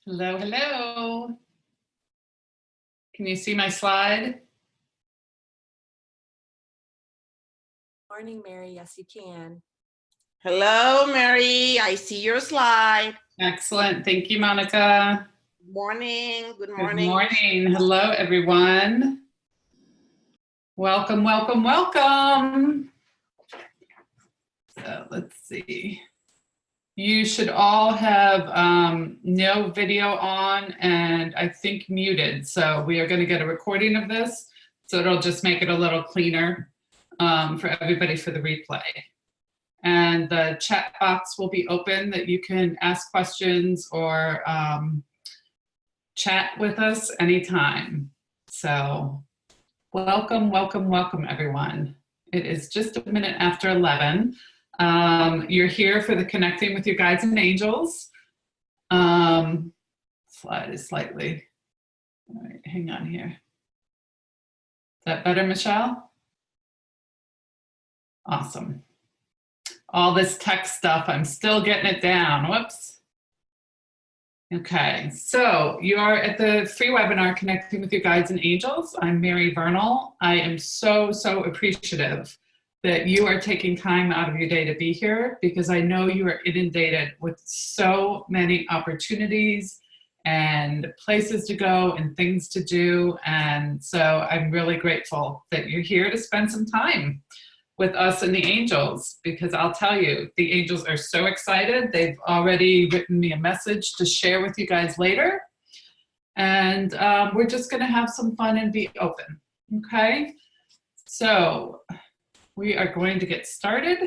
Hello, hello. Can you see my slide? Morning, Mary. Yes, you can. Hello, Mary. I see your slide. Excellent. Thank you, Monica. Good morning. Good Good morning. morning. Hello, everyone. Welcome, welcome, welcome. So let's see. You should all have no video on and I think muted. So we are going to get a recording of this. So it'll just make it a little cleaner for everybody for the replay. And the chat box will be open that you can ask questions or chat with us anytime. So welcome, welcome, welcome, everyone. It is just a minute after 11. You're here for the Connecting with Your Guides and Angels. Slide is slightly, all right, hang on here. Is that better, Michelle? Awesome. All this tech stuff, I'm still getting it down. Whoops. Okay, so you are at the free webinar, Connecting with Your Guides and Angels. I'm Mary Vernal. I am so appreciative that you are taking time out of your day to be here because I know you are inundated with so many opportunities and places to go and things to do. And so I'm really grateful that you're here to spend some time with us and the angels, because I'll tell you, the angels are so excited. They've already written me a message to share with you guys later. And we're just gonna have some fun and be open, okay? So we are going to get started.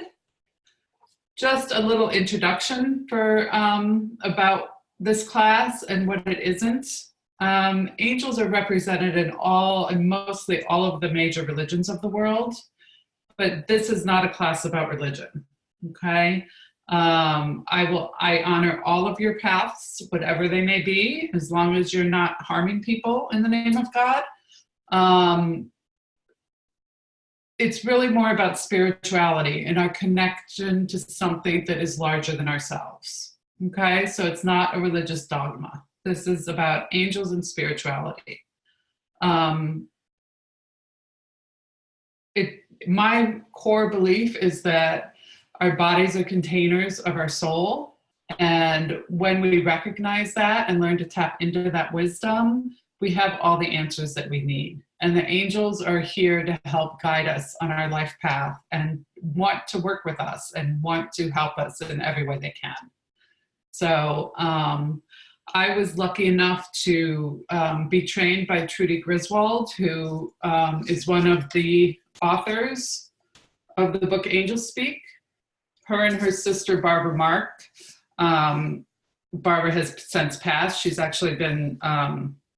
Just a little introduction for about this class and what it isn't. Angels are represented in all and mostly all of the major religions of the world. But this is not a class about religion, okay? I honor all of your paths, whatever they may be, as long as you're not harming people in the name of God. It's really more about spirituality and our connection to something that is larger than ourselves, okay? So it's not a religious dogma. This is about angels and spirituality. My core belief is that our bodies are containers of our soul. And when we recognize that and learn to tap into that wisdom, we have all the answers that we need. And the angels are here to help guide us on our life path and want to work with us and want to help us in every way they can. So I was lucky enough to be trained by Trudy Griswold, who is one of the authors of the book Angels Speak. Her and her sister Barbara Mark. Barbara has since passed. She's actually been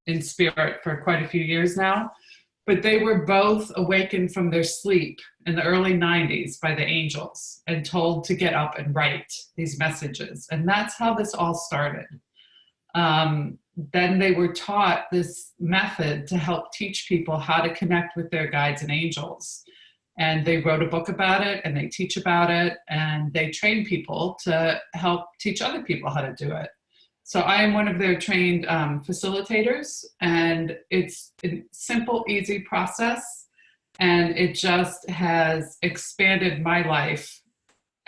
in spirit for quite a few years now. But they were both awakened from their sleep in the early 90s by the angels and told to get up and write these messages. And that's how this all started. Then they were taught this method to help teach people how to connect with their guides and angels. And they wrote a book about it and they teach about it and they train people to help teach other people how to do it. So I am one of their trained facilitators, and it's a simple, easy process, and it just has expanded my life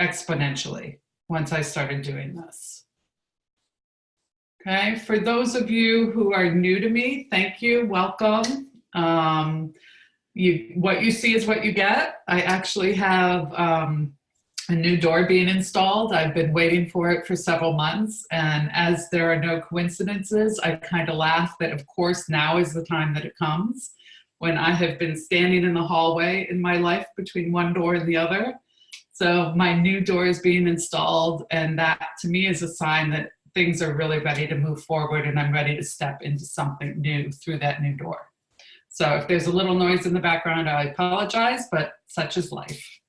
exponentially once I started doing this. Okay, for those of you who are new to me, thank you, welcome. What you see is what you get. I actually have a new door being installed. I've been waiting for it for several months, and as there are no coincidences, I kind of laugh that of course now is the time that it comes, when I have been standing in the hallway in my life between one door and the other. So my new door is being installed, and that to me is a sign that things are really ready to move forward and I'm ready to step into something new through that new door. So if there's a little noise in the background, I apologize, but such is life.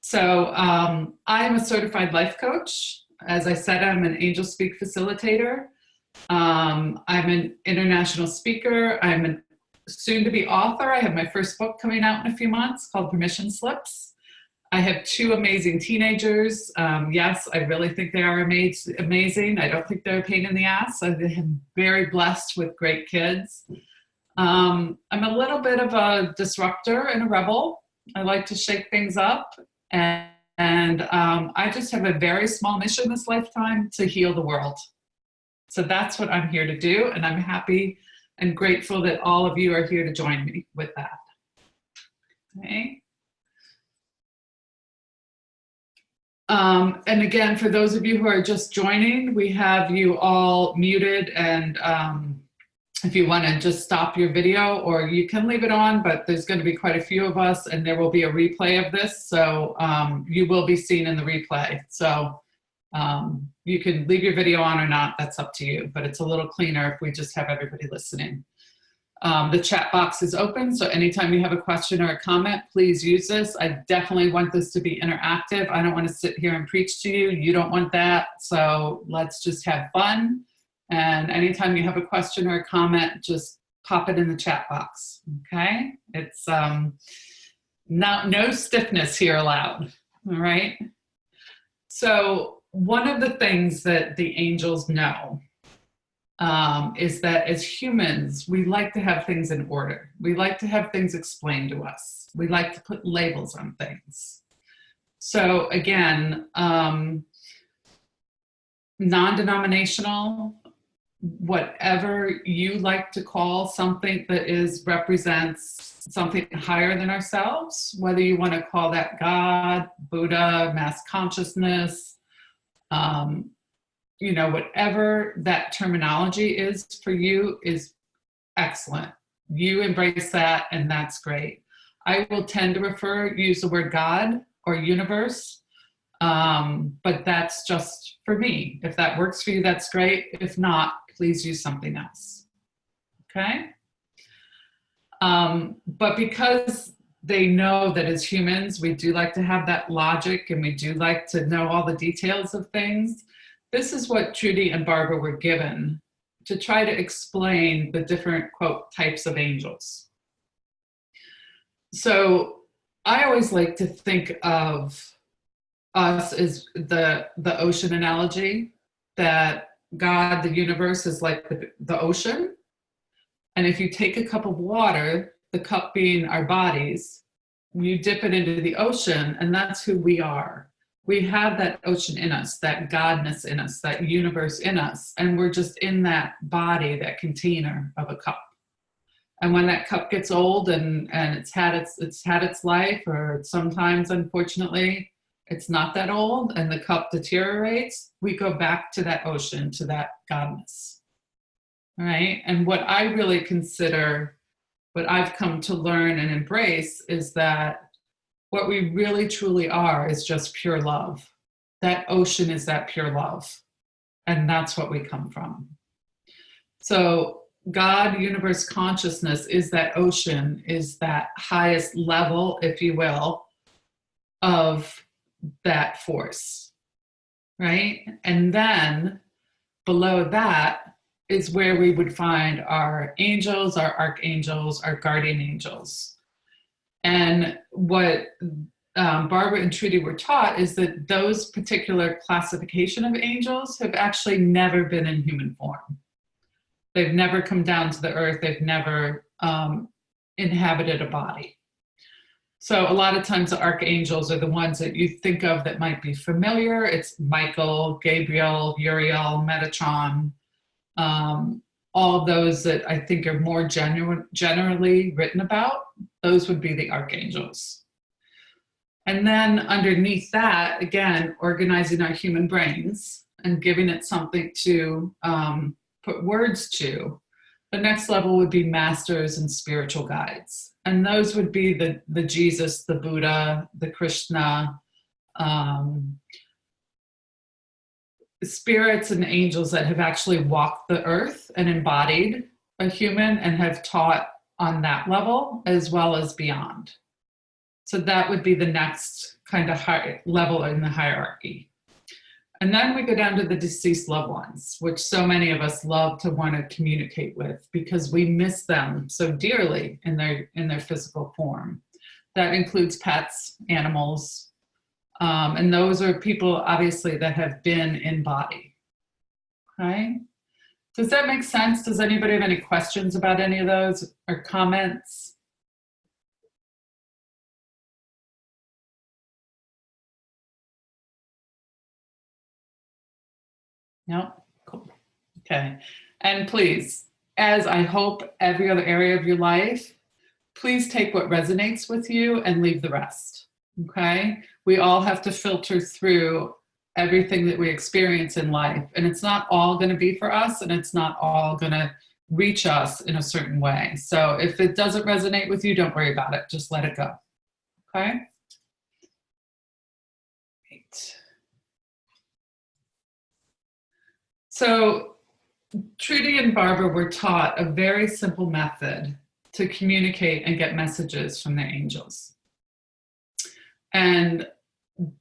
So I'm a certified life coach. As I said, I'm an Angel Speak facilitator. I'm an international speaker. I'm a soon-to-be author. I have my first book coming out in a few months called Permission Slips. I have two amazing teenagers. Yes, I really think they are amazing. I don't think they're a pain in the ass. I'm very blessed with great kids. I'm a little bit of a disruptor and a rebel. I like to shake things up. And I just have a very small mission this lifetime to heal the world. So that's what I'm here to do. And I'm happy and grateful that all of you are here to join me with that. Okay. And again, for those of you who are just joining, we have you all muted, and if you want to just stop your video, or you can leave it on, but there's going to be quite a few of us and there will be a replay of this. So you will be seen in the replay. So you can leave your video on or not, that's up to you, but it's a little cleaner if we just have everybody listening. The chat box is open, so anytime you have a question or a comment, please use this. I definitely want this to be interactive. I don't want to sit here and preach to you. You don't want that, so let's just have fun. And anytime you have a question or a comment, just pop it in the chat box, okay? It's no stiffness here allowed, all right? So one of the things that the angels know is that as humans, we like to have things in order. We like to have things explained to us. We like to put labels on things. So again, non-denominational, whatever you like to call something that represents something higher than ourselves, whether you want to call that God, Buddha, mass consciousness, you know, whatever that terminology is for you is excellent. You embrace that, and that's great. I will tend to use the word God or universe, but that's just for me. If that works for you, that's great. If not, please use something else, okay? But because they know that as humans, we do like to have that logic and we do like to know all the details of things, this is what Trudy and Barbara were given to try to explain the different, quote, types of angels. So I always like to think of us as the ocean analogy, that God, the universe, is like the ocean. And if you take a cup of water, the cup being our bodies, you dip it into the ocean, and that's who we are. We have that ocean in us, that godness in us, that universe in us, and we're just in that body, that container of a cup. And when that cup gets old and it's had its life, or sometimes, unfortunately, it's not that old and the cup deteriorates, we go back to that ocean, to that godness. All right. And what I really consider, what I've come to learn and embrace, is that what we really truly are is just pure love. That ocean is that pure love. And that's what we come from. So God, universe, consciousness is that ocean, is that highest level, if you will, of that force, right? And then below that is where we would find our angels, our archangels, our guardian angels. And what Barbara and Trudy were taught is that those particular classification of angels have actually never been in human form. They've never come down to the earth. They've never inhabited a body. So a lot of times the archangels are the ones that you think of that might be familiar. It's Michael, Gabriel, Uriel, Metatron, all those that I think are more generally written about. Those would be the archangels. And then underneath that, again, organizing our human brains and giving it something to put words to. The next level would be masters and spiritual guides. And those would be the Jesus, the Buddha, the Krishna, spirits and angels that have actually walked the earth and embodied a human and have taught on that level as well as beyond. So that would be the next kind of high level in the hierarchy. And then we go down to the deceased loved ones, which so many of us love to want to communicate with because we miss them so dearly in their physical form. That includes pets, animals, And those are people, obviously, that have been in body. Okay? Does that make sense? Does anybody have any questions about any of those or comments? No? Cool. Okay. And please, as I hope every other area of your life, please take what resonates with you and leave the rest. Okay? We all have to filter through everything that we experience in life, and it's not all going to be for us, and it's not all going to reach us in a certain way. So if it doesn't resonate with you, don't worry about it. Just let it go. Okay? Great. So Trudy and Barbara were taught a very simple method to communicate and get messages from their angels. And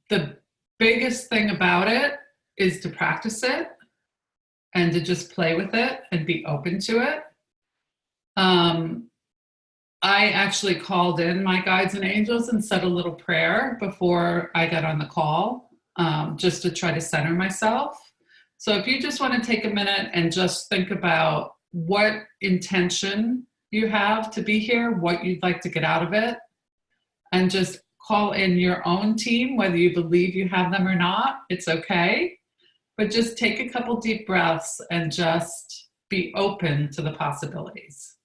the biggest thing about it is to practice it and to just play with it and be open to it. I actually called in my guides and angels and said a little prayer before I got on the call, just to try to center myself. So if you just want to take a minute and just think about what intention you have to be here, what you'd like to get out of it, and just call in your own team, whether you believe you have them or not, it's okay. But just take a couple deep breaths and just be open to the possibilities.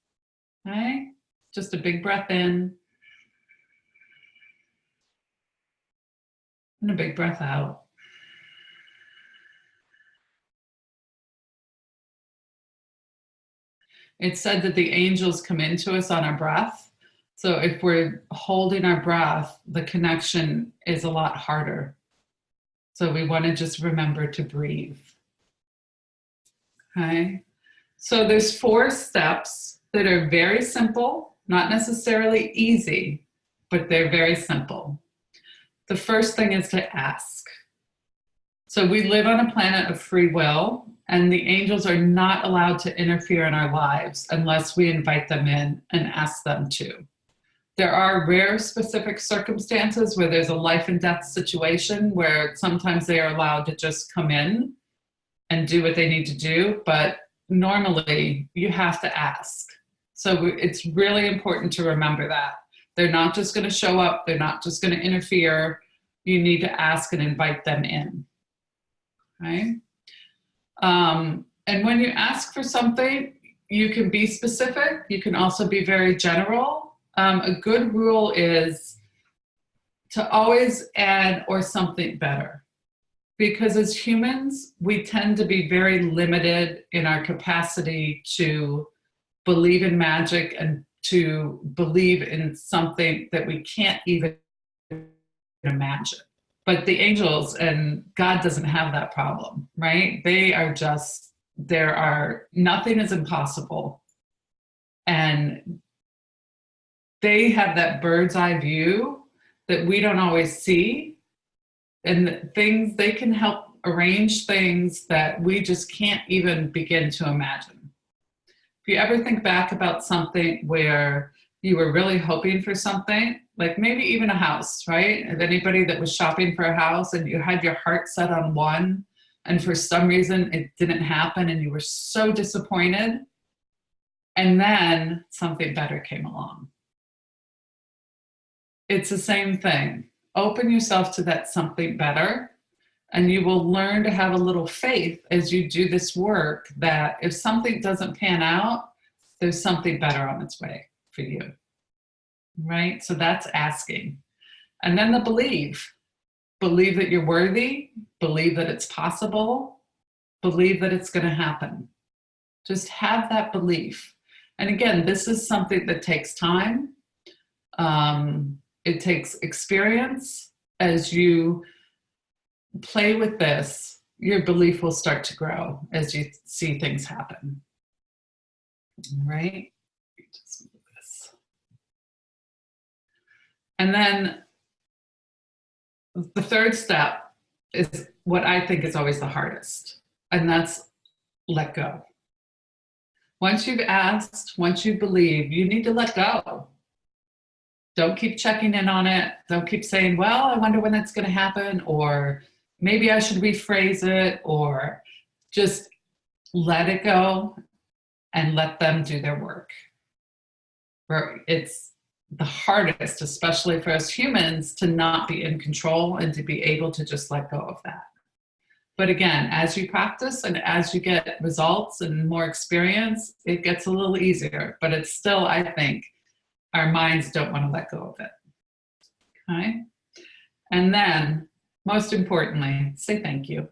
Okay? Just a big breath in and a big breath out. It's said that the angels come into us on our breath. So if we're holding our breath, the connection is a lot harder. So we want to just remember to breathe. Okay? So there's 4 steps that are very simple, not necessarily easy, but they're very simple. The first thing is to ask. So we live on a planet of free will, and the angels are not allowed to interfere in our lives unless we invite them in and ask them to. There are rare specific circumstances where there's a life and death situation where sometimes they are allowed to just come in and do what they need to do, but normally you have to ask. So it's really important to remember that. They're not just going to show up, they're not just going to interfere. You need to ask and invite them in. Okay? And when you ask for something, you can be specific, you can also be very general. A good rule is to always add or something better. Because as humans, we tend to be very limited in our capacity to believe in magic and to believe in something that we can't even imagine. But the angels and God doesn't have that problem, right? They are just, nothing is impossible. And they have that bird's eye view that we don't always see. And things, they can help arrange things that we just can't even begin to imagine. If you ever think back about something where you were really hoping for something, like maybe even a house, right? If anybody that was shopping for a house and you had your heart set on one, and for some reason it didn't happen and you were so disappointed, and then something better came along. It's the same thing. Open yourself to that something better, and you will learn to have a little faith as you do this work that if something doesn't pan out, there's something better on its way for you, right? So that's asking. And then the believe. Believe that you're worthy, believe that it's possible, believe that it's going to happen. Just have that belief. And again, this is something that takes time. It takes experience. As you play with this, your belief will start to grow as you see things happen. All right? Just move this. And then the third step is what I think is always the hardest, and that's let go. Once you've asked, once you believe, you need to let go. Don't keep checking in on it. Don't keep saying, well, I wonder when that's going to happen, or maybe I should rephrase it, or just let it go and let them do their work. It's the hardest, especially for us humans, to not be in control and to be able to just let go of that. But again, as you practice and as you get results and more experience, it gets a little easier. But it's still, I think, our minds don't want to let go of it. Okay? And then, most importantly, say thank you.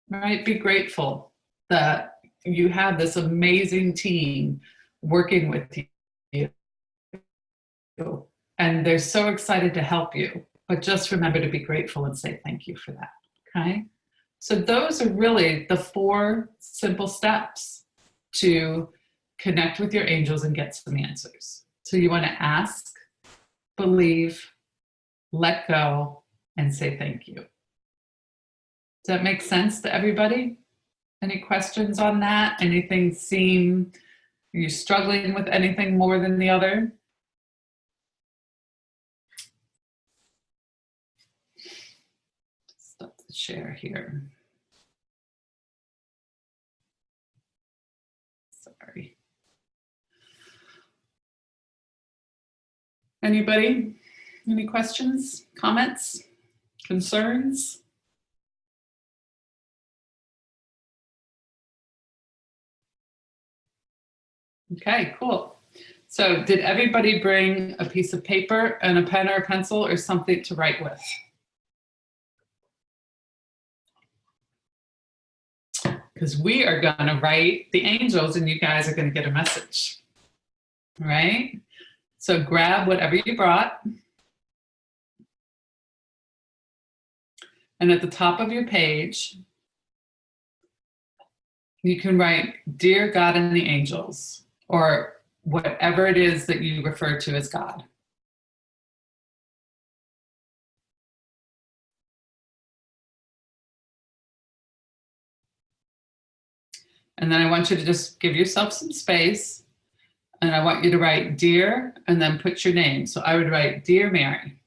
Right? Be grateful that you have this amazing team working with you. And they're so excited to help you. But just remember to be grateful and say thank you for that. Okay? So those are really the 4 simple steps to connect with your angels and get some answers. So you want to ask, believe, let go, and say thank you. Does that make sense to everybody? Any questions on that? Anything seem, are you struggling with anything more than the other? Stop the share here. Sorry. Anybody? Any questions, comments, concerns? Okay, cool. So did everybody bring a piece of paper and a pen or a pencil or something to write with? Because we are going to write the angels and you guys are going to get a message. Right? So grab whatever you brought. And at the top of your page, you can write, Dear God and the angels, or whatever it is that you refer to as God. And then I want you to just give yourself some space. And I want you to write Dear, and then put your name. So I would write, Dear Mary.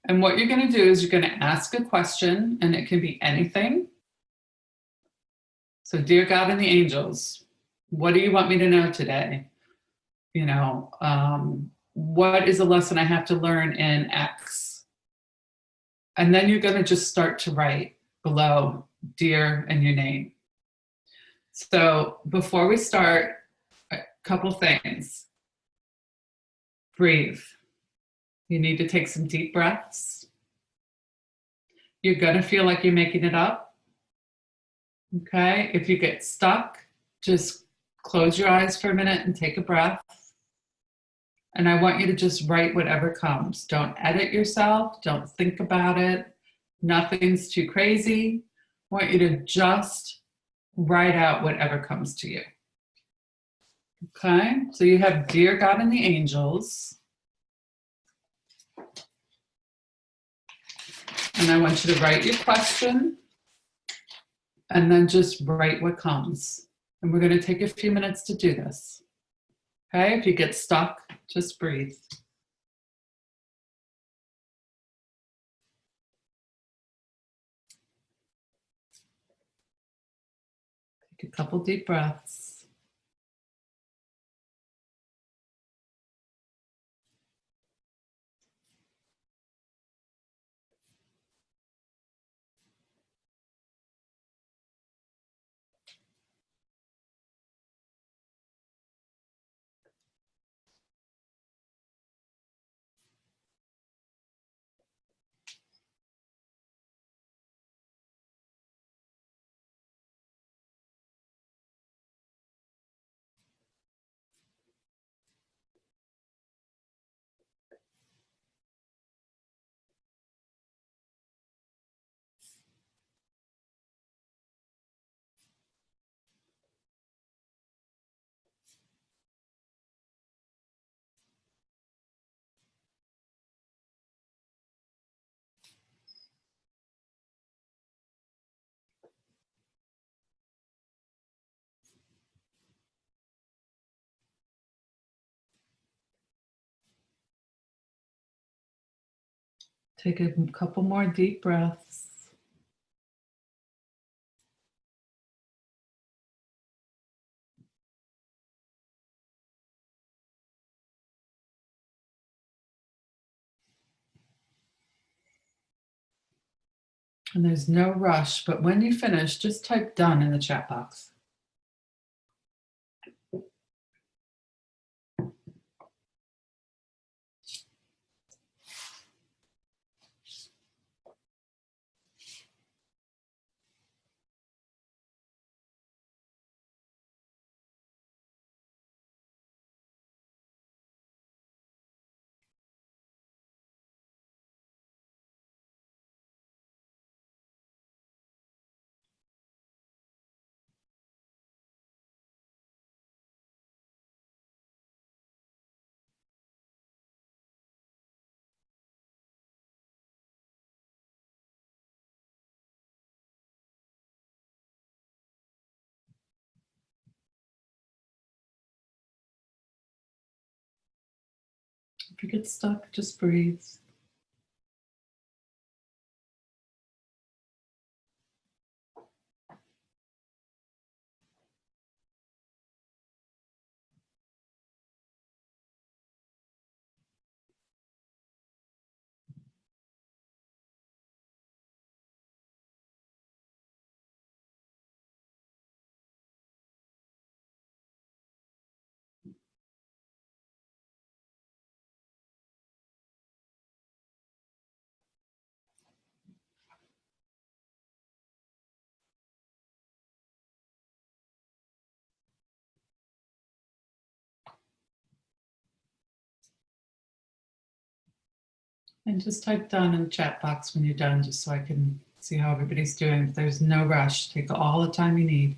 And what you're going to do is you're going to ask a question, and it can be anything. So, Dear God and the angels, what do you want me to know today? You know, what is a lesson I have to learn in X? And then you're going to just start to write below Dear and your name. So before we start, a couple things. Breathe. You need to take some deep breaths. You're going to feel like you're making it up. Okay? If you get stuck, just close your eyes for a minute and take a breath. And I want you to just write whatever comes. Don't edit yourself. Don't think about it. Nothing's too crazy. I want you to just write out whatever comes to you. Okay? So you have Dear God and the angels. And I want you to write your question and then just write what comes. And we're going to take a few minutes to do this. Okay? If you get stuck, just breathe. Take a couple deep breaths. Take a couple more deep breaths. And there's no rush, but when you finish, just type done in the chat box. If you get stuck, just breathe. And just type done in the chat box when you're done, just so I can see how everybody's doing. If there's no rush, take all the time you need.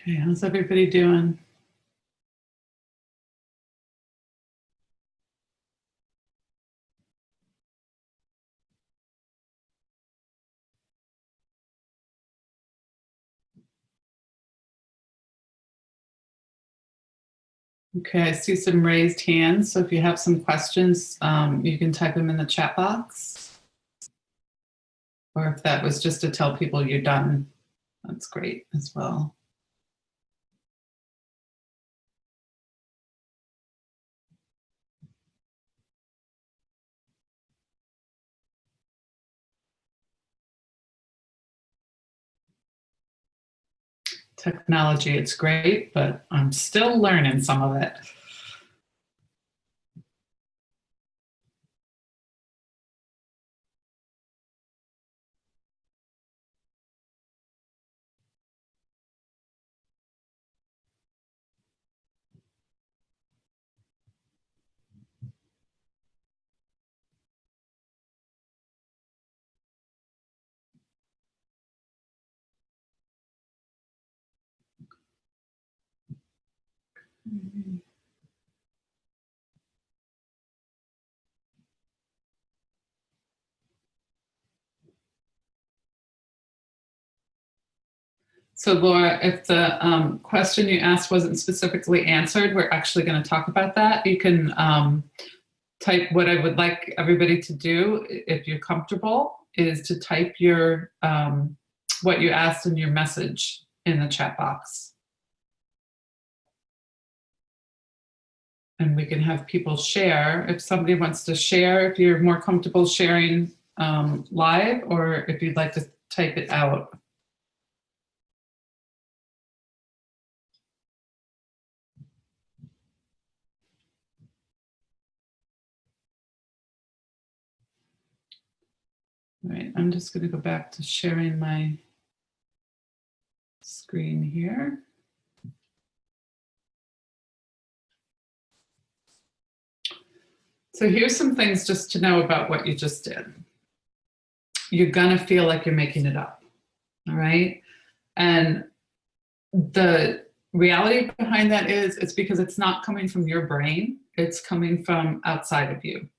Okay, how's everybody doing? Okay, I see some raised hands. So if you have some questions, you can type them in the chat box. Or if that was just to tell people you're done, that's great as well. Technology, it's great, but I'm still learning some of it. So Laura, if the question you asked wasn't specifically answered, we're actually going to talk about that. You can type what I would like everybody to do, if you're comfortable, is to type your what you asked in your message in the chat box. And we can have people share. If somebody wants to share, if you're more comfortable sharing live, or if you'd like to type it out. All right, I'm just going to go back to sharing my screen here. So here's some things just to know about what you just did. You're gonna feel like you're making it up, all right? And the reality behind that is it's because it's not coming from your brain, it's coming from outside of you.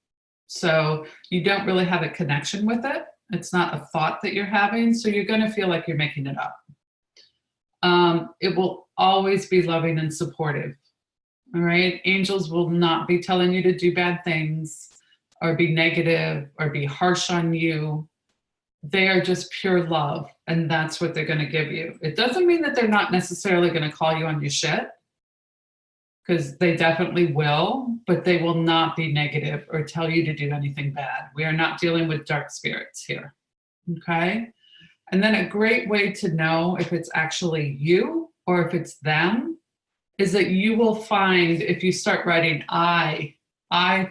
So you don't really have a connection with it. It's not a thought that you're having, so you're gonna feel like you're making it up. It will always be loving and supportive. All right, angels will not be telling you to do bad things or be negative or be harsh on you. They are just pure love, and that's what they're going to give you. It doesn't mean that they're not necessarily going to call you on your shit, because they definitely will, but they will not be negative or tell you to do anything bad. We are not dealing with dark spirits here. Okay? And then a great way to know if it's actually you or if it's them is that you will find, if you start writing, I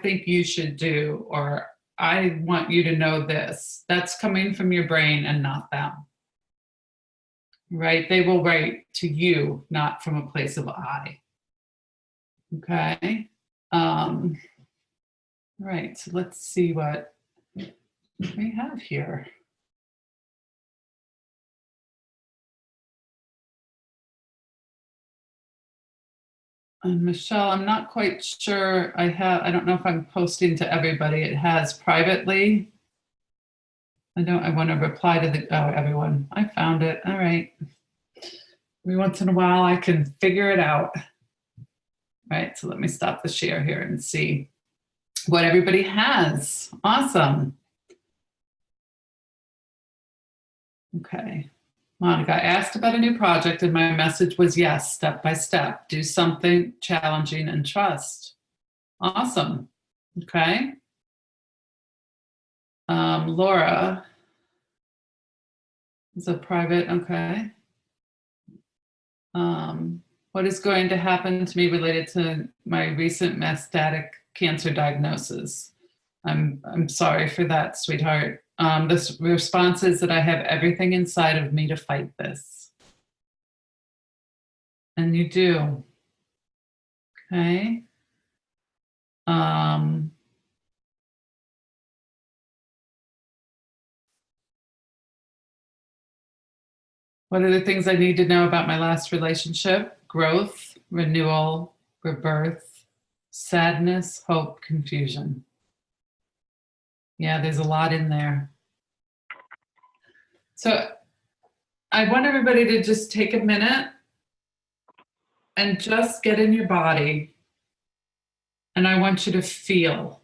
think you should do, or I want you to know this, that's coming from your brain and not them. Right? They will write to you, not from a place of I. Okay? Right, so let's see what we have here. And Michelle, I'm not quite sure I don't know if I'm posting to everybody. It has privately. I want to reply to everyone. I found it. All right. Every once in a while I can figure it out. Right, so let me stop the share here and see what everybody has. Awesome. Okay. Monica, I asked about a new project and my message was yes, step by step. Do something challenging and trust. Awesome. Okay. Laura is a private, okay. What is going to happen to me related to my recent metastatic cancer diagnosis? I'm sorry for that, sweetheart. This response is that I have everything inside of me to fight this. And you do. Okay. What are the things I need to know about my last relationship? Growth, renewal, rebirth, sadness, hope, confusion. Yeah, there's a lot in there. So I want everybody to just take a minute and just get in your body. And I want you to feel.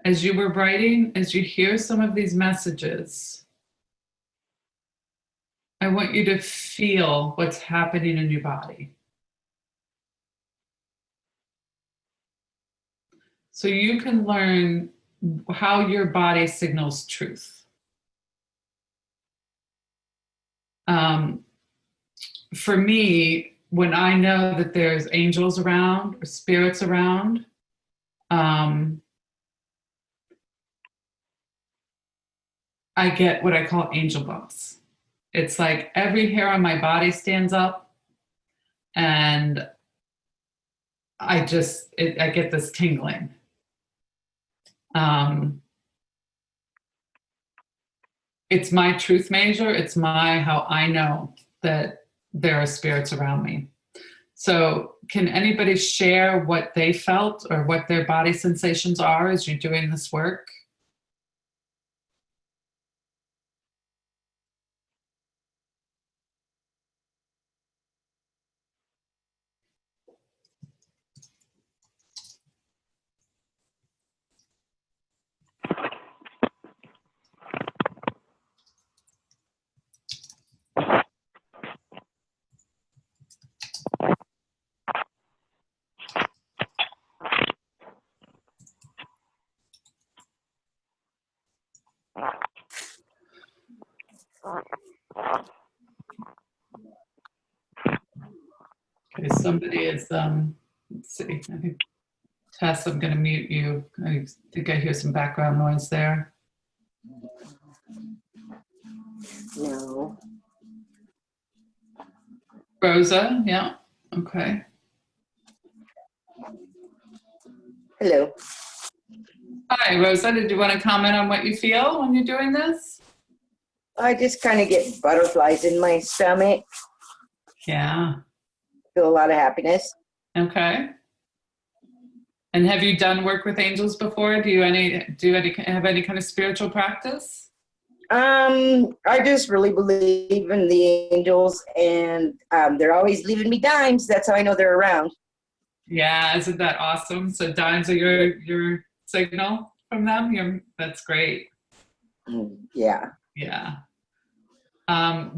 As you were writing, as you hear some of these messages, I want you to feel what's happening in your body. So you can learn how your body signals truth. For me, when I know that there's angels around or spirits around, I get what I call angel bumps. It's like every hair on my body stands up and I get this tingling. It's my truth measure. It's how I know that there are spirits around me. So can anybody share what they felt or what their body sensations are as you're doing this work? Okay, somebody is, let's see, I think, Tess, I'm gonna mute you. I think I hear some background noise there. No. Rosa, yeah, okay. Hello. Hi, Rosa, did you want to comment on what you feel when you're doing this? I just kind of get butterflies in my stomach. Yeah, Feel a lot of happiness. okay. And have you done work with angels before? Do you have any kind of spiritual practice? I just really believe in the angels, and they're always leaving me dimes. That's how I know they're around. Yeah, isn't that awesome? So dimes are your signal from them? That's great. Yeah. Yeah.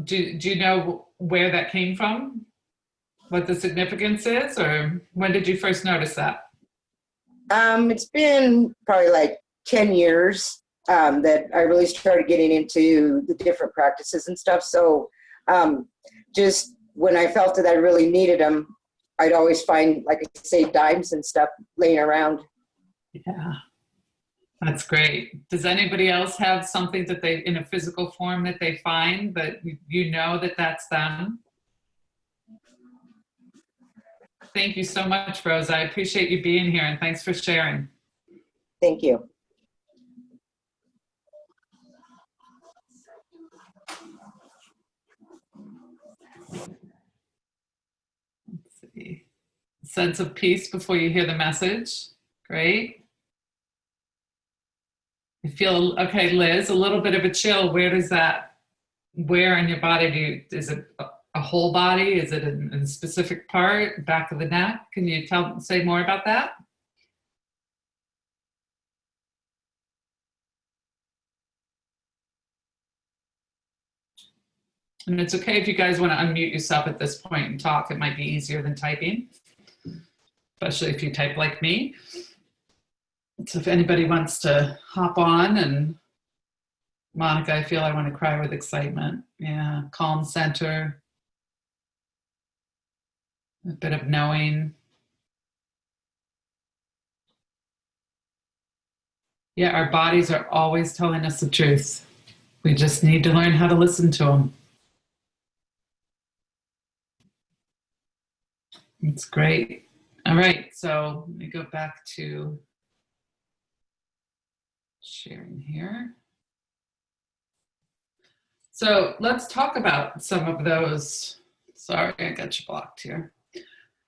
Do you know where that came from? What the significance is, or when did you first notice that? It's been probably like 10 years that I really started getting into the different practices and stuff. So just when I felt that I really needed them, I'd always find, like I say, dimes and stuff laying around. Yeah, that's great. Does anybody else have something that they, in a physical form, that they find that you know that that's them? Thank you so much, Rose. I appreciate you being here, and thanks for sharing. Thank you. Let's see. Sense of peace before you hear the message. Great. You feel, okay, Liz, a little bit of a chill. Where in your body is it a whole body? Is it in a specific part, back of the neck? Can you say more about that? And it's okay if you guys want to unmute yourself at this point and talk. It might be easier than typing, especially if you type like me. So if anybody wants to hop on, and Monica, I feel I want to cry with excitement. Yeah, calm center, a bit of knowing. Yeah, our bodies are always telling us the truth. We just need to learn how to listen to them. It's great. All right, so let me go back to sharing here. So let's talk about some of those. Sorry, I got you blocked here.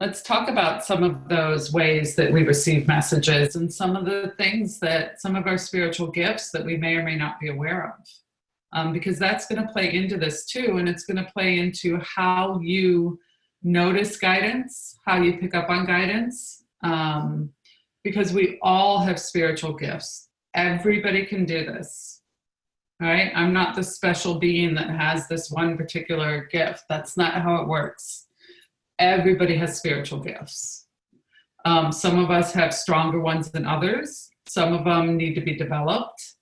Let's talk about some of those ways that we receive messages and some of the things that, some of our spiritual gifts that we may or may not be aware of. Because that's going to play into this too, and it's going to play into how you notice guidance, how you pick up on guidance, because we all have spiritual gifts. Everybody can do this, right? I'm not the special being that has this one particular gift. That's not how it works. Everybody has spiritual gifts. Some of us have stronger ones than others. Some of them need to be developed.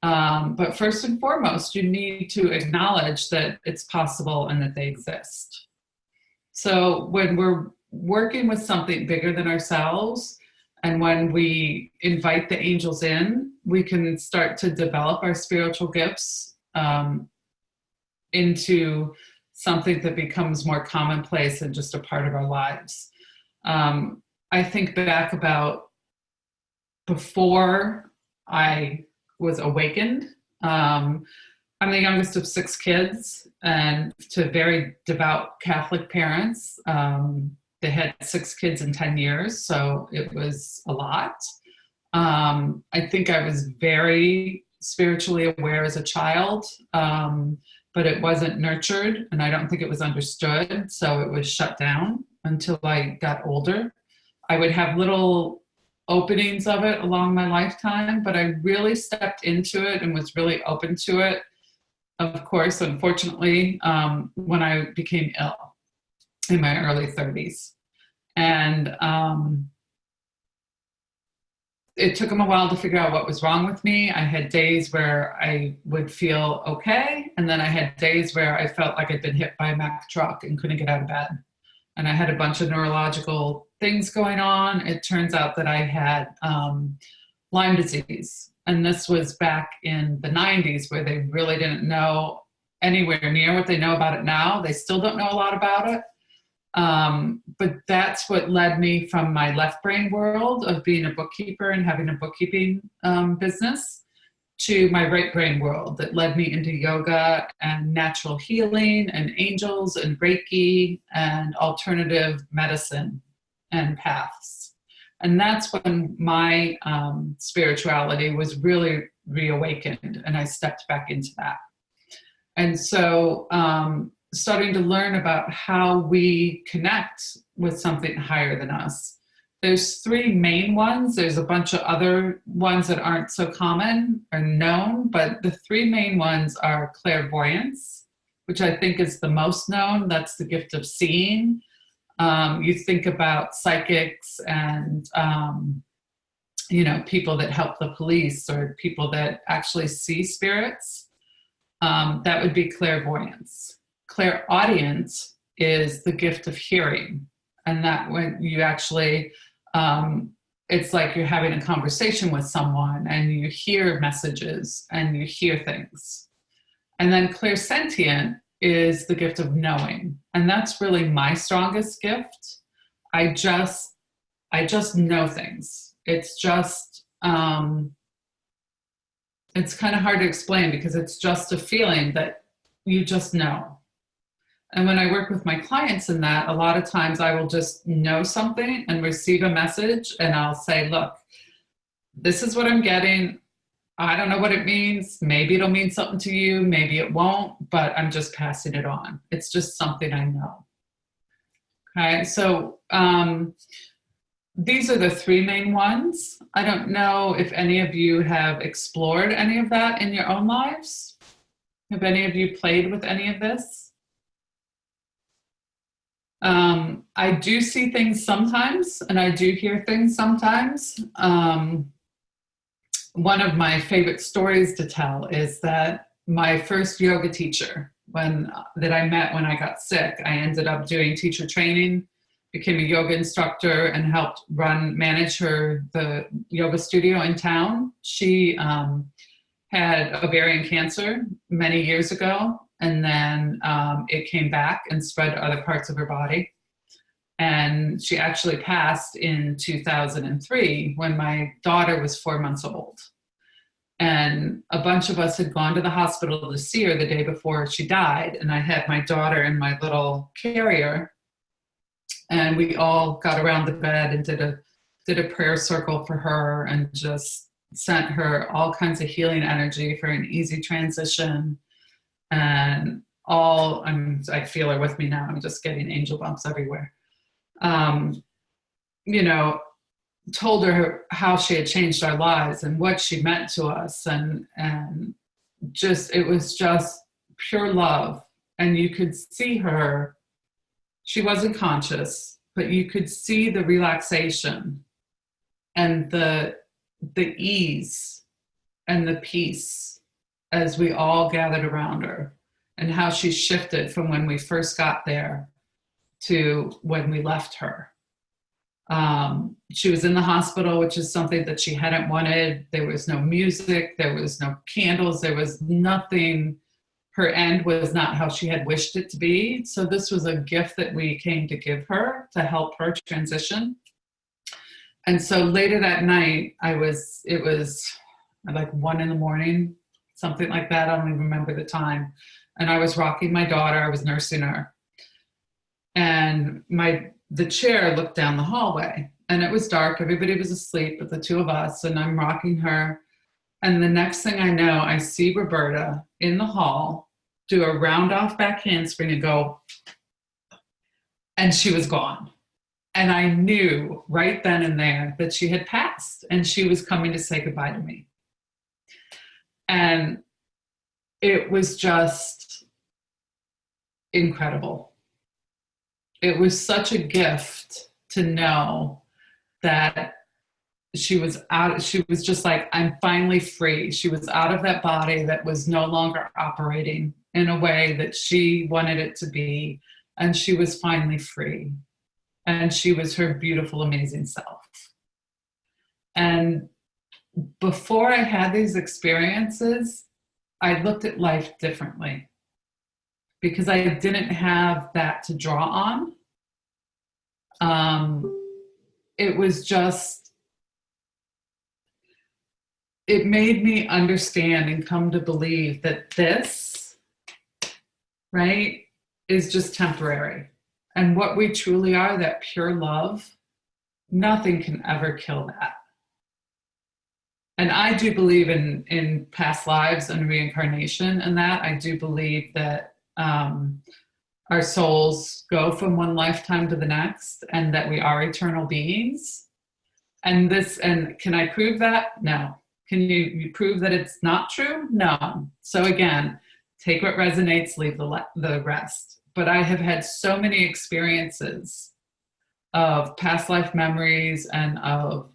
But first and foremost, you need to acknowledge that it's possible and that they exist. So when we're working with something bigger than ourselves, and when we invite the angels in, we can start to develop our spiritual gifts into something that becomes more commonplace and just a part of our lives. I think back about before I was awakened, I'm the youngest of 6 kids, and to very devout Catholic parents. They had 6 kids in 10 years, so it was a lot. I think I was very spiritually aware as a child, but it wasn't nurtured, and I don't think it was understood, so it was shut down until I got older. I would have little openings of it along my lifetime, but I really stepped into it and was really open to it, of course, unfortunately, when I became ill in my early 30s. And it took them a while to figure out what was wrong with me. I had days where I would feel okay, and then I had days where I felt like I'd been hit by a Mack truck and couldn't get out of bed. And I had a bunch of neurological things going on. It turns out that I had Lyme disease. And this was back in the 90s, where they really didn't know anywhere near what they know about it now. They still don't know a lot about it. But that's what led me from my left brain world of being a bookkeeper and having a bookkeeping business to my right brain world that led me into yoga and natural healing and angels and Reiki and alternative medicine and paths. And that's when my spirituality was really reawakened, and I stepped back into that. And so starting to learn about how we connect with something higher than us. There's 3 main ones. There's a bunch of other ones that aren't so common or known, but the 3 main ones are clairvoyance, which I think is the most known. That's the gift of seeing. You think about psychics and, people that help the police or people that actually see spirits. That would be clairvoyance. Clairaudience is the gift of hearing. And that when you actually, it's like you're having a conversation with someone and you hear messages and you hear things. And then clairsentient is the gift of knowing. And that's really my strongest gift. I just know things. It's just, it's kind of hard to explain because it's just a feeling that you just know. And when I work with my clients in that, a lot of times I will just know something and receive a message and I'll say, look, this is what I'm getting. I don't know what it means. Maybe it'll mean something to you. Maybe it won't, but I'm just passing it on. It's just something I know. Okay, so these are the 3 main ones. I don't know if any of you have explored any of that in your own lives. Have any of you played with any of this? I do see things sometimes, and I do hear things sometimes. One of my favorite stories to tell is that my first yoga teacher, that I met when I got sick, I ended up doing teacher training, became a yoga instructor, and helped manage the yoga studio in town. She had ovarian cancer many years ago, and then it came back and spread to other parts of her body. And she actually passed in 2003 when my daughter was 4 months old. And a bunch of us had gone to the hospital to see her the day before she died. And I had my daughter in my little carrier, and we all got around the bed and did a prayer circle for her and just sent her all kinds of healing energy for an easy transition. And I feel her with me now. I'm just getting angel bumps everywhere. Told her how she had changed our lives and what she meant to us. And it was just pure love. And you could see her, she wasn't conscious, but you could see the relaxation and the ease and the peace as we all gathered around her, and how she shifted from when we first got there to when we left her. She was in the hospital, which is something that she hadn't wanted. There was no music, there was no candles, there was nothing. Her end was not how she had wished it to be. So this was a gift that we came to give her to help her transition. And so later that night, it was like 1 a.m, something like that. I don't even remember the time. And I was rocking my daughter. I was nursing her. And the chair looked down the hallway, and it was dark. Everybody was asleep but the two of us, and I'm rocking her. And the next thing I know, I see Roberta in the hall do a round off back handspring and go, and she was gone. And I knew right then and there that she had passed and she was coming to say goodbye to me. And it was just incredible. It was such a gift to know that she was out. She was just like, I'm finally free. She was out of that body that was no longer operating in a way that she wanted it to be. And she was finally free. And she was her beautiful, amazing self. And before I had these experiences, I looked at life differently because I didn't have that to draw on. It was just, it made me understand and come to believe that this, right, is just temporary. And what we truly are, that pure love, nothing can ever kill that. And I do believe in past lives and reincarnation and that. I do believe that our souls go from one lifetime to the next and that we are eternal beings. And can I prove that? No. Can you prove that it's not true? No. So again, take what resonates, leave the rest. But I have had so many experiences of past life memories and of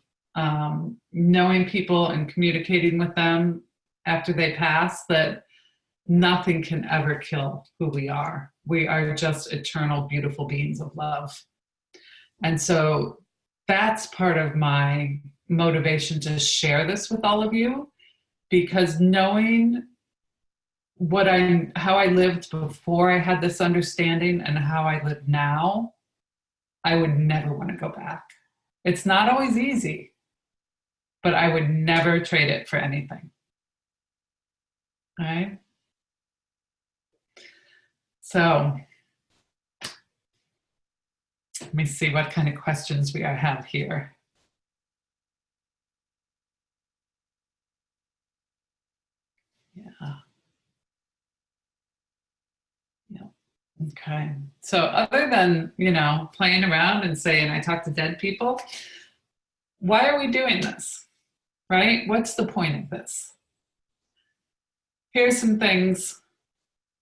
knowing people and communicating with them after they pass that nothing can ever kill who we are. We are just eternal, beautiful beings of love. And so that's part of my motivation to share this with all of you, because knowing how I lived before I had this understanding and how I live now, I would never want to go back. It's not always easy, but I would never trade it for anything. All right? So let me see what kind of questions we have here. Yeah. Okay. So other than, playing around and saying, I talk to dead people, why are we doing this? Right? What's the point of this? Here's some things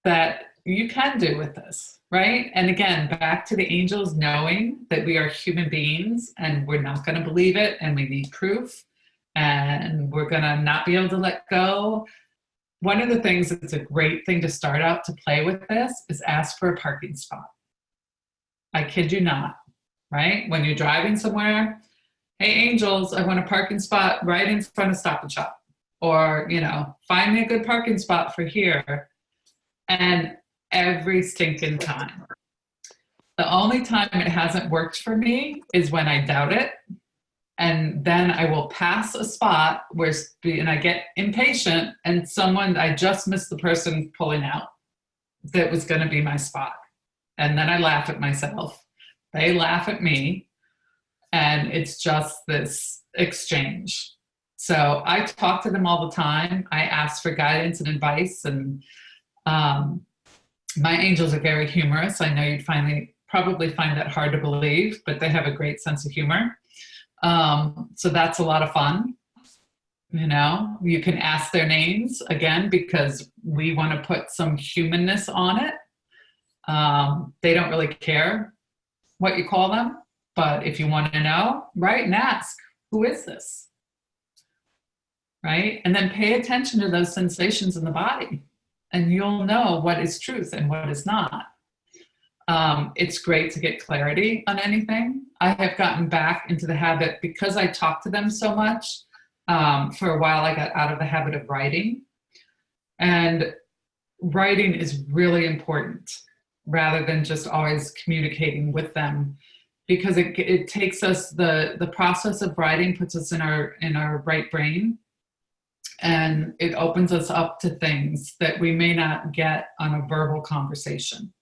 that you can do with this, right? And again, back to the angels knowing that we are human beings and we're not going to believe it and we need proof and we're going to not be able to let go. One of the things that's a great thing to start out to play with this is ask for a parking spot. I kid you not, right? When you're driving somewhere, hey, angels, I want a parking spot right in front of Stop and Shop. Or, find me a good parking spot for here. And every stinking time. The only time it hasn't worked for me is when I doubt it. And then I will pass a spot and I get impatient and I just missed the person pulling out that was going to be my spot. And then I laugh at myself. They laugh at me. And it's just this exchange. So I talk to them all the time. I ask for guidance and advice. And my angels are very humorous. I know you'd probably find that hard to believe, but they have a great sense of humor. So that's a lot of fun. You can ask their names again, because we want to put some humanness on it. They don't really care what you call them, but if you want to know, write and ask, who is this? Right? And then pay attention to those sensations in the body and you'll know what is truth and what is not. It's great to get clarity on anything. I have gotten back into the habit, because I talk to them so much. For a while, I got out of the habit of writing. And writing is really important rather than just always communicating with them, because it takes us, the process of writing puts us in our right brain. And it opens us up to things that we may not get on a verbal conversation.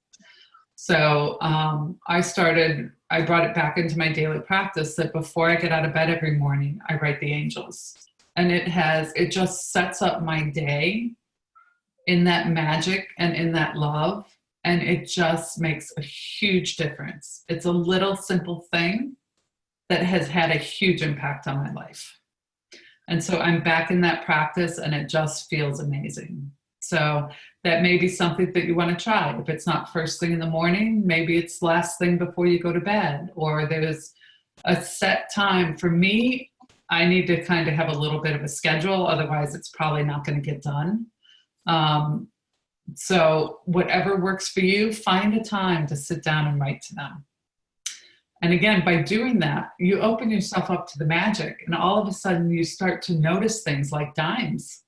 So I brought it back into my daily practice that before I get out of bed every morning, I write the angels. And it just sets up my day in that magic and in that love. And it just makes a huge difference. It's a little simple thing that has had a huge impact on my life. And so I'm back in that practice and it just feels amazing. So that may be something that you want to try. If it's not first thing in the morning, maybe it's last thing before you go to bed, or there's a set time. For me, I need to kind of have a little bit of a schedule. Otherwise, it's probably not going to get done. So whatever works for you, find a time to sit down and write to them. And again, by doing that, you open yourself up to the magic, and all of a sudden you start to notice things like dimes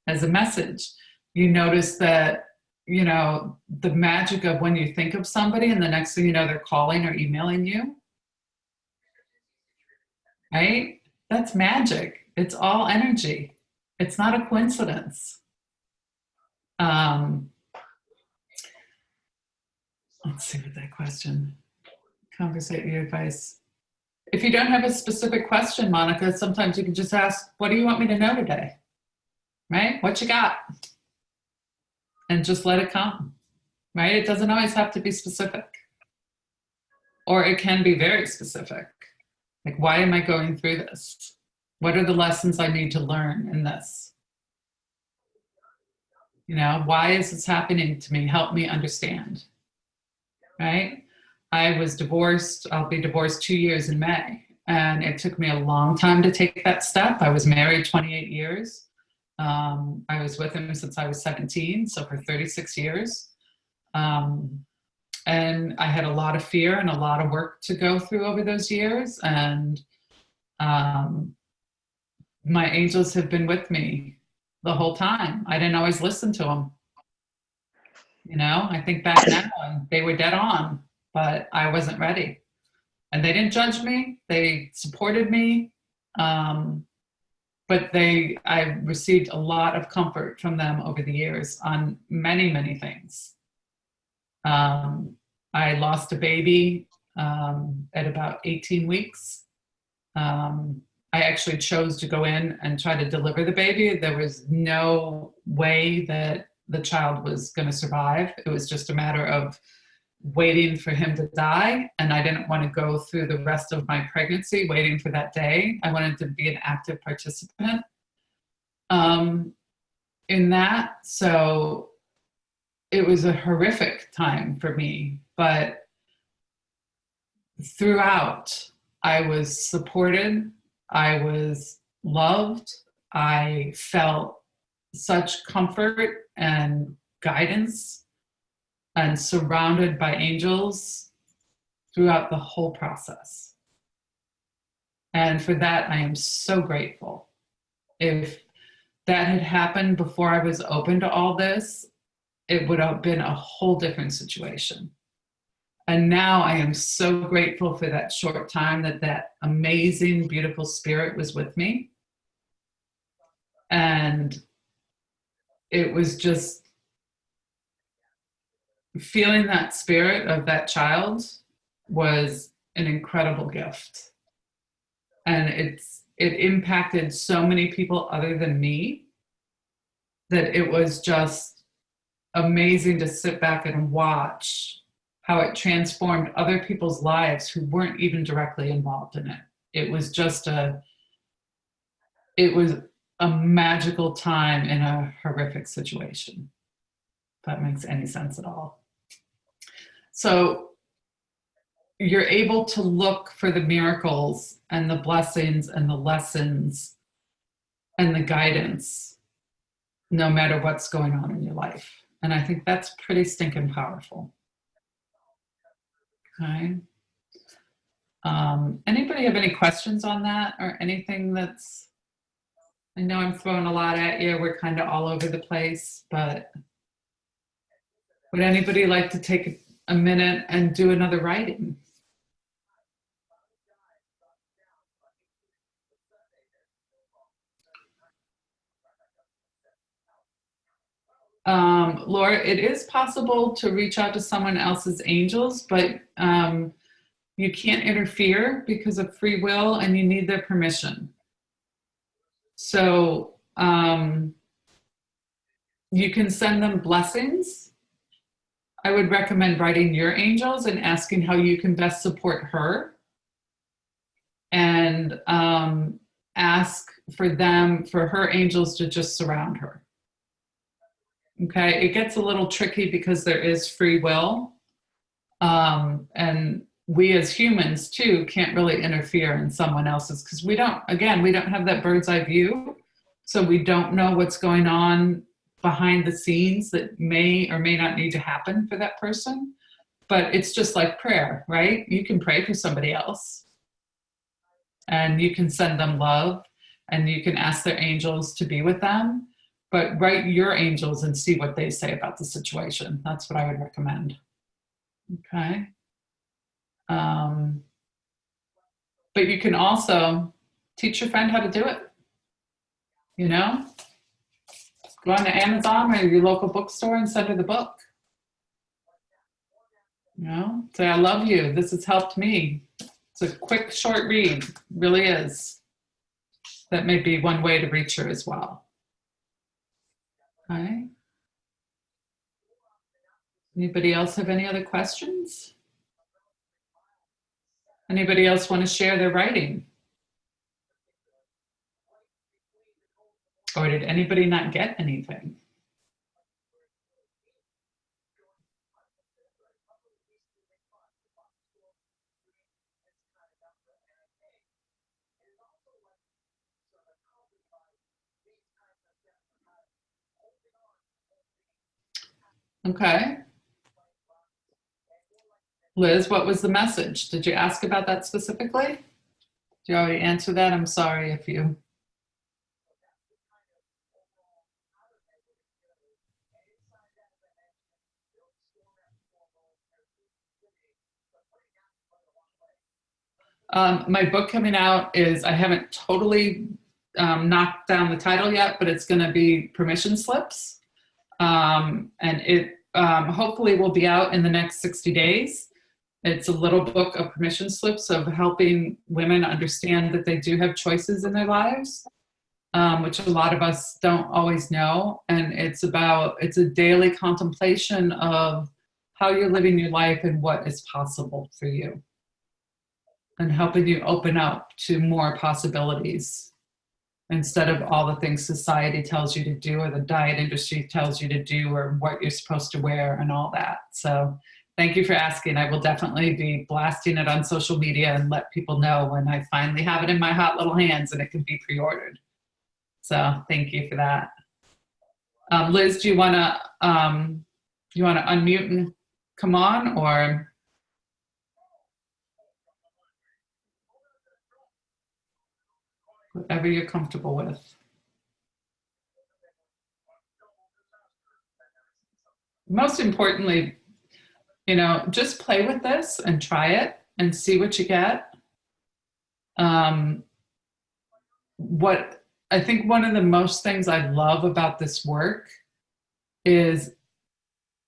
as a message. You notice that, you know, the magic of when you think of somebody and the next thing you know, they're calling or emailing you, right? That's magic. It's all energy. It's not a coincidence. Let's see what that question. Conversate your advice. If you don't have a specific question, Monica, sometimes you can just ask, what do you want me to know today? Right? What you got? And just let it come, right? It doesn't always have to be specific. Or it can be very specific. Like, why am I going through this? What are the lessons I need to learn in this? You know, why is this happening to me? Help me understand, right? I was divorced. I'll be divorced 2 years in May. And it took me a long time to take that step. I was married 28 years. I was with him since I was 17, so for 36 years. And I had a lot of fear and a lot of work to go through over those years. And my angels have been with me the whole time. I didn't always listen to them. You know, I think back now and they were dead on, but I wasn't ready. And they didn't judge me. They supported me. But I received a lot of comfort from them over the years on many, many things. I lost a baby at about 18 weeks. I actually chose to go in and try to deliver the baby. There was no way that the child was going to survive. It was just a matter of waiting for him to die. And I didn't want to go through the rest of my pregnancy waiting for that day. I wanted to be an active participant in that. So it was a horrific time for me, but throughout I was supported, I was loved, I felt such comfort and guidance and surrounded by angels throughout the whole process. And for that, I am so grateful. If that had happened before I was open to all this, it would have been a whole different situation. And now I am so grateful for that short time that amazing, beautiful spirit was with me. And it was just feeling that spirit of that child was an incredible gift. And it impacted so many people other than me that it was just amazing to sit back and watch how it transformed other people's lives who weren't even directly involved in it. It was just a magical time in a horrific situation, if that makes any sense at all. So you're able to look for the miracles and the blessings and the lessons and the guidance no matter what's going on in your life. And I think that's pretty stinking powerful. Okay. Anybody have any questions on that or anything that's, I know I'm throwing a lot at you. We're kind of all over the place, but would anybody like to take a minute and do another writing? Laura, it is possible to reach out to someone else's angels, but you can't interfere because of free will and you need their permission. So you can send them blessings. I would recommend writing your angels and asking how you can best support her, and ask for her angels to just surround her. Okay, it gets a little tricky because there is free will. And we as humans too can't really interfere in someone else's, because we don't have that bird's eye view. So we don't know what's going on behind the scenes that may or may not need to happen for that person. But it's just like prayer, right? You can pray for somebody else and you can send them love and you can ask their angels to be with them, but write your angels and see what they say about the situation. That's what I would recommend. Okay. But you can also teach your friend how to do it. You know, go on to Amazon or your local bookstore and send her the book. You know, say, I love you. This has helped me. It's a quick, short read, really is. That may be one way to reach her as well. Okay. Anybody else have any other questions? Anybody else want to share their writing? Or did anybody not get anything? Okay. Liz, what was the message? Did you ask about that specifically? Did you already answer that? I'm sorry if you... My book coming out is, I haven't totally knocked down the title yet, but it's going to be Permission Slips. And it hopefully will be out in the next 60 days. It's a little book of permission slips of helping women understand that they do have choices in their lives, which a lot of us don't always know. And it's a daily contemplation of how you're living your life and what is possible for you, and helping you open up to more possibilities instead of all the things society tells you to do, or the diet industry tells you to do, or what you're supposed to wear and all that. So thank you for asking. I will definitely be blasting it on social media and let people know when I finally have it in my hot little hands and it can be pre-ordered. So thank you for that. Liz, do you want to unmute and come on, or? Whatever you're comfortable with. Most importantly, you know, just play with this and try it and see what you get. What I think one of the most things I love about this work is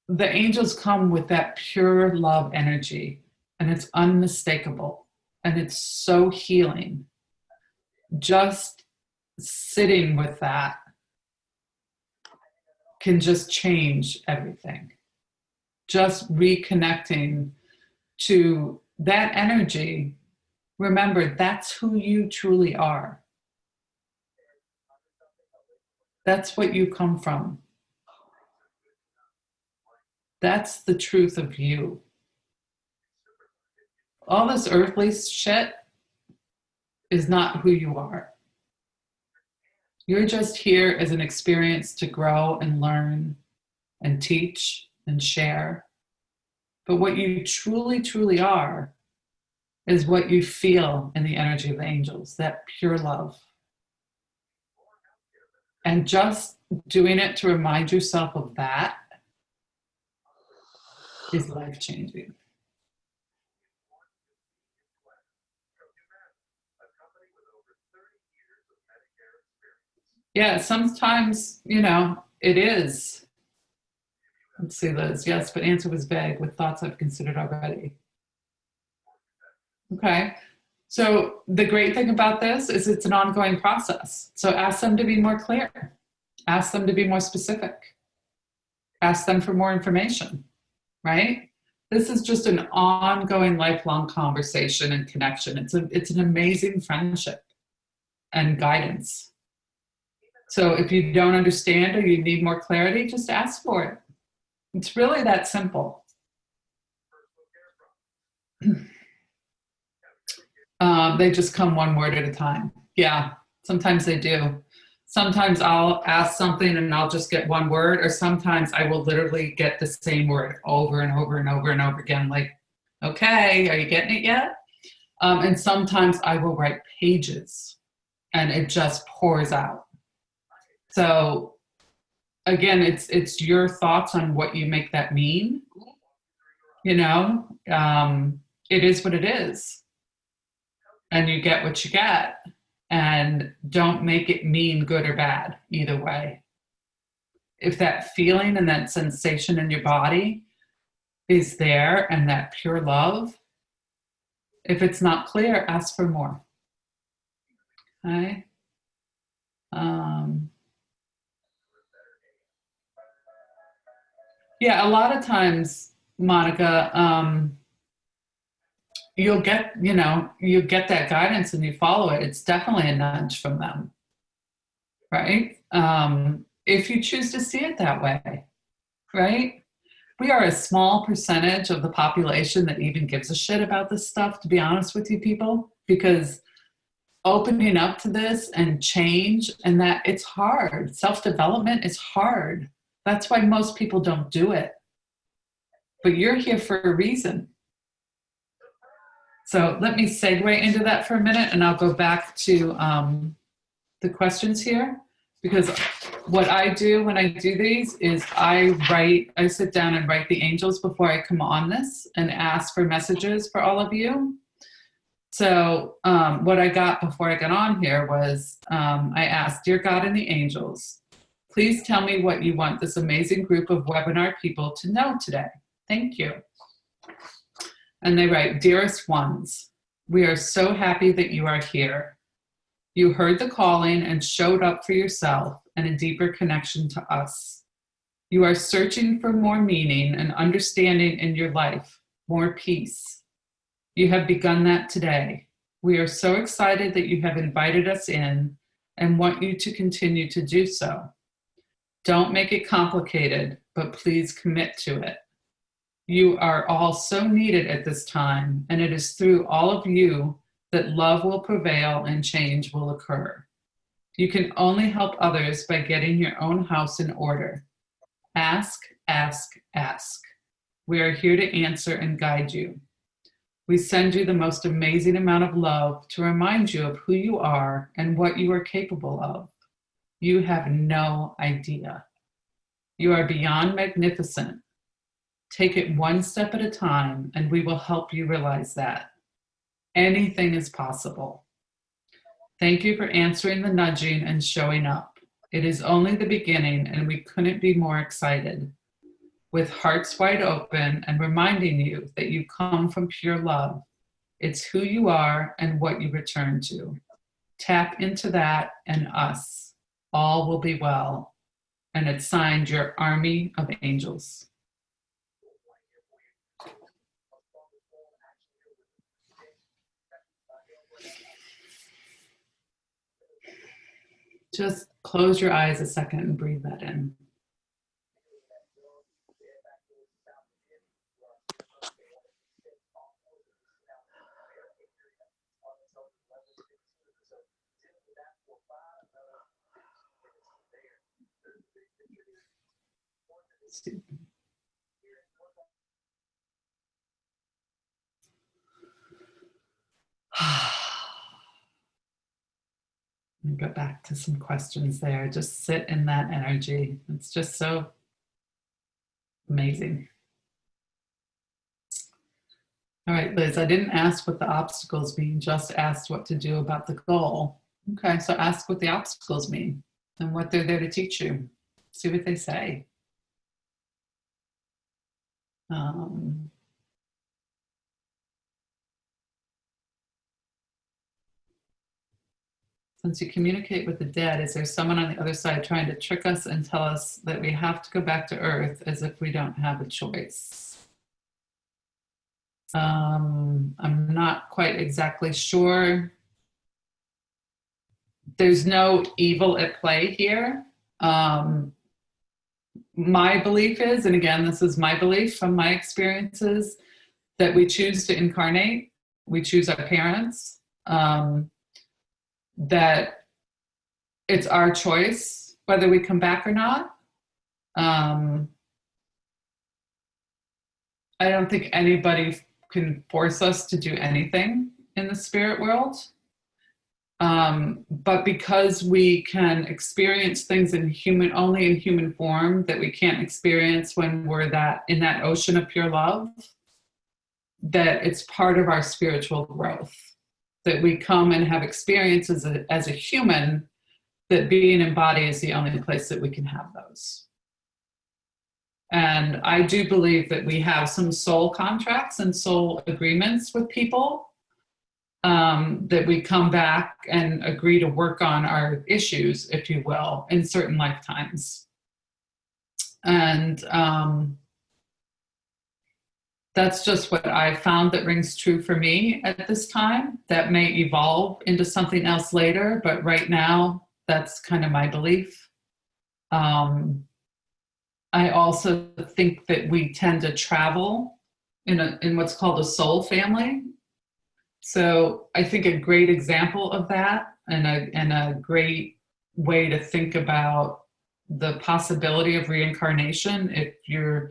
the angels come with that pure love energy, and it's unmistakable and it's so healing. Just sitting with that can just change everything. Just reconnecting to that energy. Remember, that's who you truly are. That's what you come from. That's the truth of you. All this earthly shit is not who you are. You're just here as an experience to grow and learn and teach and share. But what you truly, truly are is what you feel in the energy of the angels, that pure love. And just doing it to remind yourself of that is life-changing. Yeah, sometimes, it is. Let's see, Liz. Yes, but answer was vague with thoughts I've considered already. Okay. So the great thing about this is it's an ongoing process. So ask them to be more clear. Ask them to be more specific. Ask them for more information, right? This is just an ongoing, lifelong conversation and connection. It's an amazing friendship and guidance. So if you don't understand or you need more clarity, just ask for it. It's really that simple. They just come one word at a time. Yeah, sometimes they do. Sometimes I'll ask something and I'll just get one word, or sometimes I will literally get the same word over and over and over and over again, like, okay, are you getting it yet? And sometimes I will write pages and it just pours out. So again, it's your thoughts on what you make that mean. It is what it is. And you get what you get. And don't make it mean good or bad either way. If that feeling and that sensation in your body is there and that pure love, if it's not clear, ask for more. Okay. Yeah, a lot of times, Monica, you'll get that guidance and you follow it. It's definitely a nudge from them, right? If you choose to see it that way, right? We are a small percentage of the population that even gives a shit about this stuff, to be honest with you people, because opening up to this and change, and that it's hard. Self-development is hard. That's why most people don't do it. But you're here for a reason. So let me segue into that for a minute, and I'll go back to the questions here, because what I do when I do these is I sit down and write the angels before I come on this and ask for messages for all of you. So what I got before I got on here was I asked, Dear God and the angels, please tell me what you want this amazing group of webinar people to know today. Thank you. And they write, Dearest ones, we are so happy that you are here. You heard the calling and showed up for yourself and a deeper connection to us. You are searching for more meaning and understanding in your life, more peace. You have begun that today. We are so excited that you have invited us in and want you to continue to do so. Don't make it complicated, but please commit to it. You are all so needed at this time, and it is through all of you that love will prevail and change will occur. You can only help others by getting your own house in order. Ask, ask, ask. We are here to answer and guide you. We send you the most amazing amount of love to remind you of who you are and what you are capable of. You have no idea. You are beyond magnificent. Take it one step at a time, and we will help you realize that. Anything is possible. Thank you for answering the nudging and showing up. It is only the beginning, and we couldn't be more excited. With hearts wide open and reminding you that you come from pure love. It's who you are and what you return to. Tap into that and us. All will be well. And it's signed, your army of angels. Just close your eyes a second and breathe that in. And go back to some questions there. Just sit in that energy. It's just so amazing. All right, Liz, I didn't ask what the obstacles mean, just asked what to do about the goal. Okay, so ask what the obstacles mean. and what they're there to teach you. See what they say. Since you communicate with the dead, is there someone on the other side trying to trick us and tell us that we have to go back to Earth as if we don't have a choice? I'm not quite exactly sure. There's no evil at play here. My belief is, and again, this is my belief from my experiences, that we choose to incarnate, we choose our parents, that it's our choice whether we come back or not. I don't think anybody can force us to do anything in the spirit world. But because we can experience things only in human form that we can't experience when we're in that ocean of pure love, that it's part of our spiritual growth, that we come and have experiences as a human, that being in body is the only place that we can have those. And I do believe that we have some soul contracts and soul agreements with people, that we come back and agree to work on our issues, if you will, in certain lifetimes. And that's just what I found that rings true for me at this time. That may evolve into something else later, but right now, that's kind of my belief. I also think that we tend to travel in what's called a soul family. So I think a great example of that, and a great way to think about the possibility of reincarnation, if you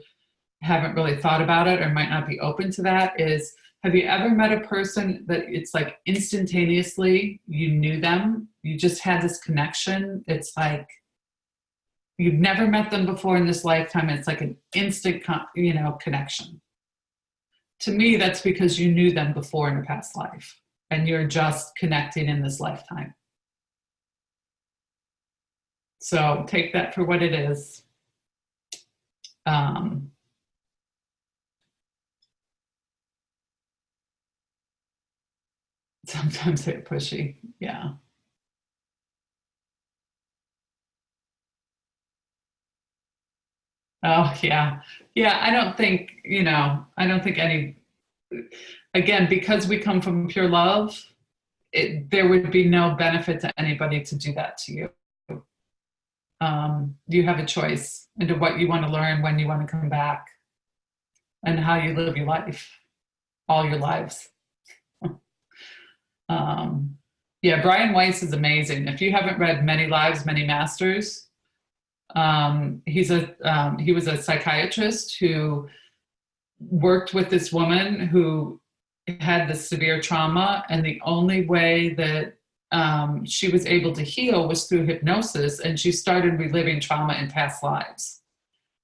haven't really thought about it or might not be open to that, is, have you ever met a person that it's like instantaneously you knew them? You just had this connection. It's like you've never met them before in this lifetime. It's like an instant connection. To me, that's because you knew them before in a past life and you're just connecting in this lifetime. So take that for what it is. Sometimes they're pushy, yeah. Oh, yeah. Yeah, I don't think any, again, because we come from pure love, there would be no benefit to anybody to do that to you. You have a choice into what you want to learn, when you want to come back, and how you live your life, all your lives. Yeah, Brian Weiss is amazing. If you haven't read Many Lives, Many Masters, he was a psychiatrist who worked with this woman who had this severe trauma, and the only way that she was able to heal was through hypnosis, and she started reliving trauma in past lives.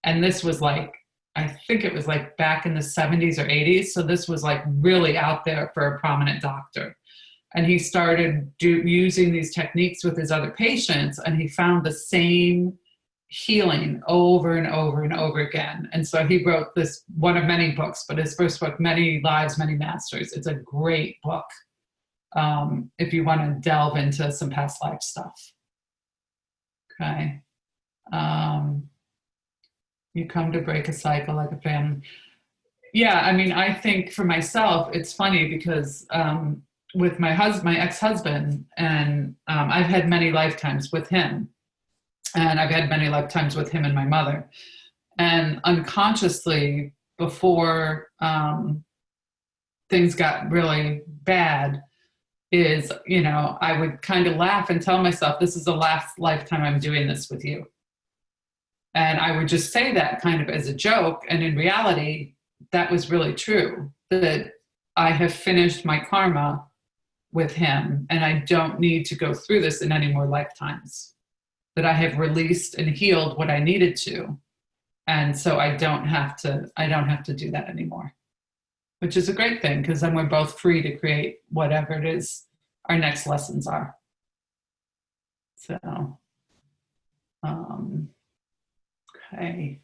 And this was like, I think it was like back in the 70s or 80s, so this was like really out there for a prominent doctor. And he started using these techniques with his other patients, and he found the same healing over and over and over again. And so he wrote this, one of many books, but his first book, Many Lives, Many Masters. It's a great book if you want to delve into some past life stuff. Okay. You come to break a cycle like a family. Yeah, I mean, I think for myself, it's funny because with my ex-husband, and I've had many lifetimes with him, and I've had many lifetimes with him and my mother. And unconsciously, before things got really bad, I would kind of laugh and tell myself, this is the last lifetime I'm doing this with you. And I would just say that kind of as a joke. And in reality, that was really true, that I have finished my karma with him, and I don't need to go through this in any more lifetimes, that I have released and healed what I needed to. And so I don't have to do that anymore, which is a great thing, because then we're both free to create whatever it is our next lessons are. So Okay,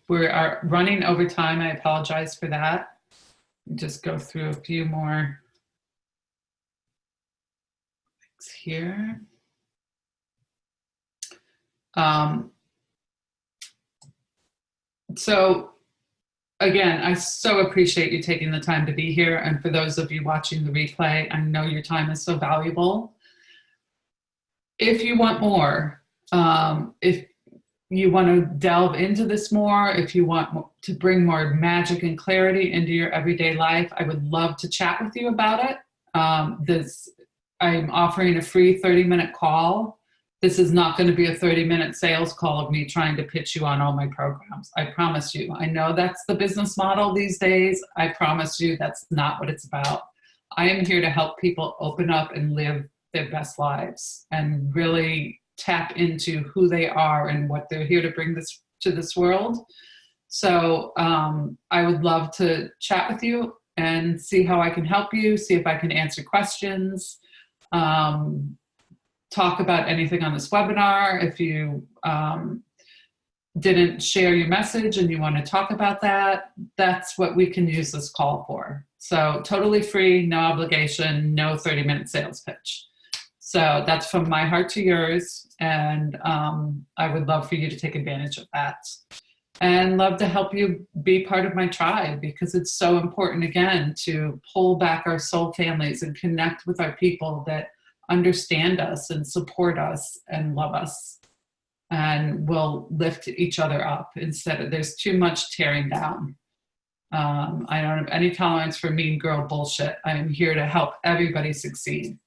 we are running over time. I apologize for that. Just go through a few more things here. So again, I so appreciate you taking the time to be here. And for those of you watching the replay, I know your time is so valuable. If you want more, if you want to delve into this more, if you want to bring more magic and clarity into your everyday life, I would love to chat with you about it. I'm offering a free 30-minute call. This is not going to be a 30-minute sales call of me trying to pitch you on all my programs. I promise you. I know that's the business model these days. I promise you that's not what it's about. I am here to help people open up and live their best lives and really tap into who they are and what they're here to bring to this world. So I would love to chat with you and see how I can help you, see if I can answer questions, talk about anything on this webinar. If you didn't share your message and you want to talk about that, that's what we can use this call for. So totally free, no obligation, no 30-minute sales pitch. So that's from my heart to yours, and I would love for you to take advantage of that. And love to help you be part of my tribe, because it's so important, again, to pull back our soul families and connect with our people that understand us and support us and love us and will lift each other up instead of, there's too much tearing down. I don't have any tolerance for mean girl bullshit. I am here to help everybody succeed.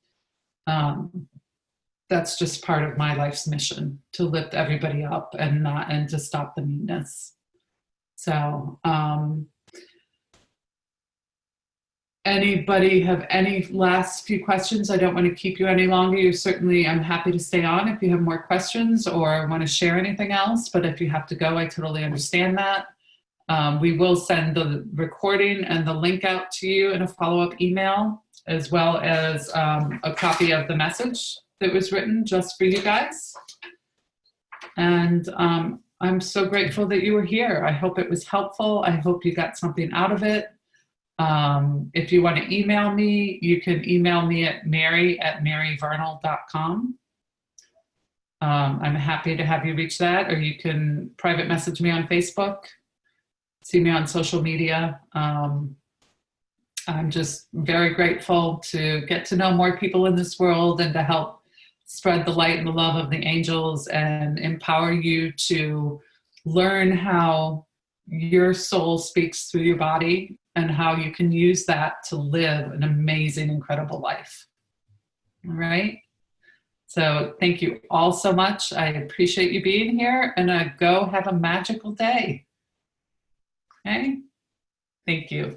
That's just part of my life's mission, to lift everybody up and to stop the meanness. So, anybody have any last few questions? I don't want to keep you any longer. I'm happy to stay on if you have more questions or want to share anything else, but if you have to go, I totally understand that. We will send the recording and the link out to you in a follow-up email, as well as a copy of the message that was written just for you guys. And I'm so grateful that you were here. I hope it was helpful. I hope you got something out of it. If you want to email me, you can email me at mary@maryvernal.com. I'm happy to have you reach that, or you can private message me on Facebook, see me on social media. I'm just very grateful to get to know more people in this world and to help spread the light and the love of the angels and empower you to learn how your soul speaks through your body and how you can use that to live an amazing, incredible life. All right. So thank you all so much. I appreciate you being here, and go have a magical day. Okay. Thank you.